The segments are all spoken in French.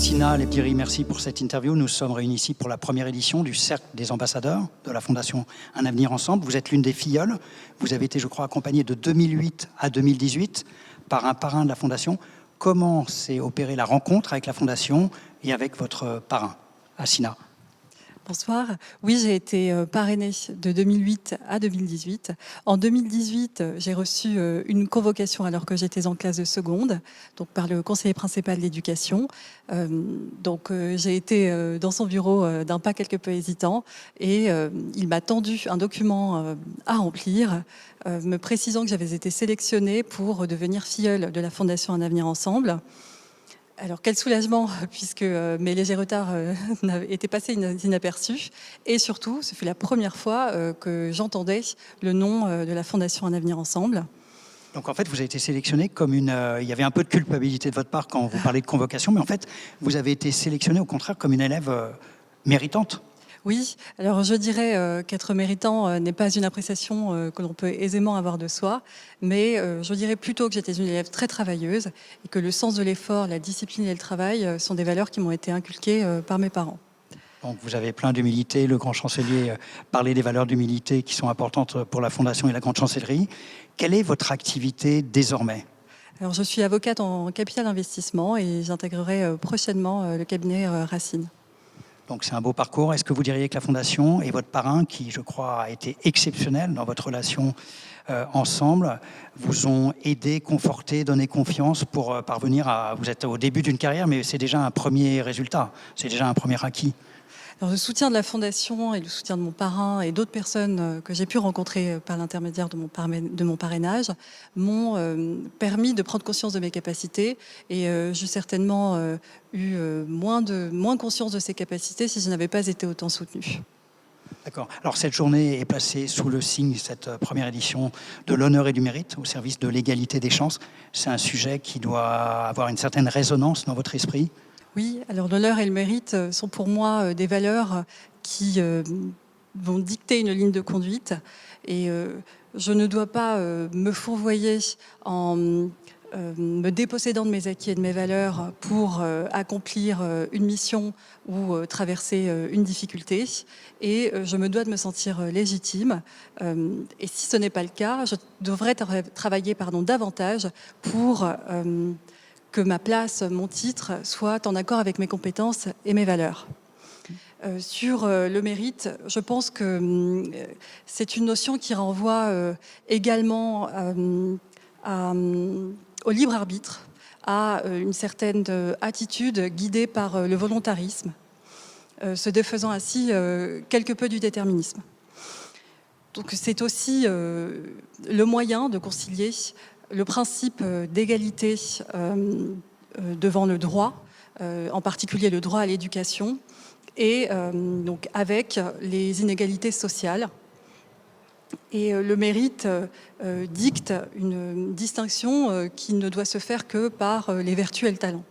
Hassina Lebdiri, merci pour cette interview. Nous sommes réunis ici pour la première édition du Cercle des ambassadeurs de la Fondation Un Avenir Ensemble. Vous êtes l'une des filleules. Vous avez été, je crois, accompagnée de 2008 à 2018 par un parrain de la Fondation. Comment s'est opérée la rencontre avec la Fondation et avec votre parrain, Hassina? Bonsoir. Oui, j'ai été parrainée de 2008 à 2018. En 2018, j'ai reçu une convocation alors que j'étais en classe de seconde, donc par le conseiller principal de l'éducation. J'ai été dans son bureau d'un pas quelque peu hésitant et il m'a tendu un document à remplir, me précisant que j'avais été sélectionnée pour devenir filleule de la Fondation Un Avenir Ensemble. Alors, quel soulagement, puisque mes légers retards étaient passés inaperçus. Et surtout, ce fut la première fois que j'entendais le nom de la Fondation Un Avenir Ensemble. Donc en fait, vous avez été sélectionné comme une... il y avait un peu de culpabilité de votre part quand vous parlez de convocation, mais en fait, vous avez été sélectionné au contraire comme une élève méritante. Oui, alors je dirais qu'être méritant n'est pas une appréciation que l'on peut aisément avoir de soi, mais je dirais plutôt que j'étais une élève très travailleuse et que le sens de l'effort, la discipline et le travail sont des valeurs qui m'ont été inculquées par mes parents. Donc vous avez plein d'humilité. Le grand chancelier parlait des valeurs d'humilité qui sont importantes pour la Fondation et la grande chancellerie. Quelle est votre activité désormais ? Alors je suis avocate en capital investissement et j'intégrerai prochainement le cabinet Racine. Donc c'est un beau parcours. Est-ce que vous diriez que la Fondation et votre parrain, qui je crois a été exceptionnel dans votre relation ensemble, vous ont aidé, conforté, donné confiance pour parvenir à... Vous êtes au début d'une carrière, mais c'est déjà un premier résultat, c'est déjà un premier acquis. Alors, le soutien de la Fondation et le soutien de mon parrain et d'autres personnes que j'ai pu rencontrer par l'intermédiaire de mon parrainage m'ont permis de prendre conscience de mes capacités et j'ai certainement eu moins conscience de ces capacités si je n'avais pas été autant soutenue. D'accord. Alors cette journée est placée sous le signe, cette première édition, de l'honneur et du mérite au service de l'égalité des chances. C'est un sujet qui doit avoir une certaine résonance dans votre esprit. Oui, alors l'honneur et le mérite sont pour moi des valeurs qui vont dicter une ligne de conduite et je ne dois pas me fourvoyer en me dépossédant de mes acquis et de mes valeurs pour accomplir une mission ou traverser une difficulté et je me dois de me sentir légitime et si ce n'est pas le cas, je devrais travailler davantage pour que ma place, mon titre, soit en accord avec mes compétences et mes valeurs. Sur le mérite, je pense que c'est une notion qui renvoie également au libre arbitre, à une certaine attitude guidée par le volontarisme, se défaisant ainsi quelque peu du déterminisme. Donc c'est aussi le moyen de concilier le principe d'égalité devant le droit, en particulier le droit à l'éducation, et donc avec les inégalités sociales. Et le mérite dicte une distinction qui ne doit se faire que par les vertus et le talent.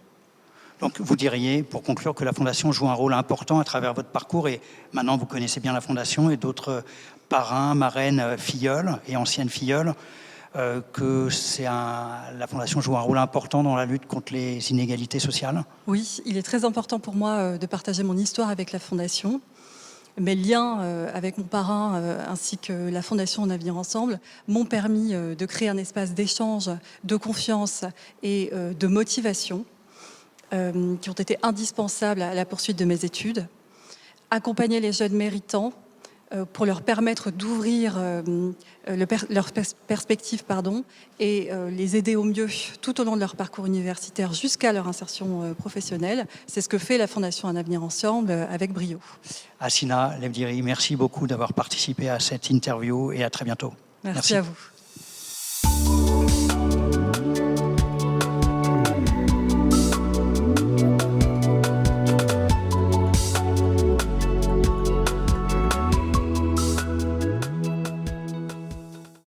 Donc vous diriez, pour conclure, que la Fondation joue un rôle important à travers votre parcours et maintenant vous connaissez bien la Fondation et d'autres parrains, marraines, filleuls et anciennes filleules, que la Fondation joue un rôle important dans la lutte contre les inégalités sociales? Oui, il est très important pour moi de partager mon histoire avec la Fondation. Mes liens avec mon parrain ainsi que la Fondation Un Avenir Ensemble m'ont permis de créer un espace d'échange, de confiance et de motivation qui ont été indispensables à la poursuite de mes études. Accompagner les jeunes méritants pour leur permettre d'ouvrir leurs perspectives et les aider au mieux tout au long de leur parcours universitaire jusqu'à leur insertion professionnelle. C'est ce que fait la Fondation Un Avenir Ensemble avec brio. Hassina Lebdiri, merci beaucoup d'avoir participé à cette interview et à très bientôt. Merci à vous.